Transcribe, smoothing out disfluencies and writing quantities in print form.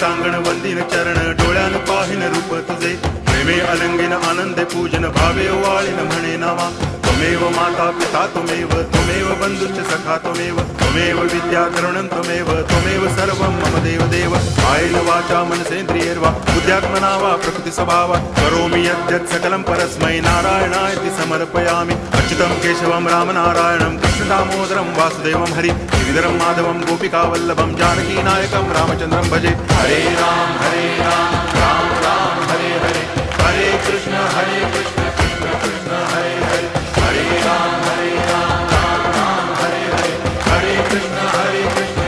टांगण वंदिन चरण डोळ्यान पाहिन रूप तुझे प्रेमे अलंगिन आनंदे पूजन भावे वाळीन म्हणे नावा त्वमेव माता पिता त्वमेव बंधुश्च सखा त्वमेव विद्या करुणं त्वमेव सर्वं मम देव आयेन वाचा मनसेन्द्रियैर्वा बुद्ध्यात्मना वा प्रकृति स्वभावा करोमि यद्यत् सकलं परस्मै नारायणायति समर्पयामि अच्युतं केशवं रामनारायणं कृष्णदामोदरं वासुदेवं हरि गिरिधरं माधवं गोपिकावल्लभं जानकीनायकं रामचन्द्रं भजे हरे राम राम राम हरे हरे हरे कृष्ण कृष्ण कृष्ण हरे हरे हरे राम राम राम हरे हरे हरे कृष्ण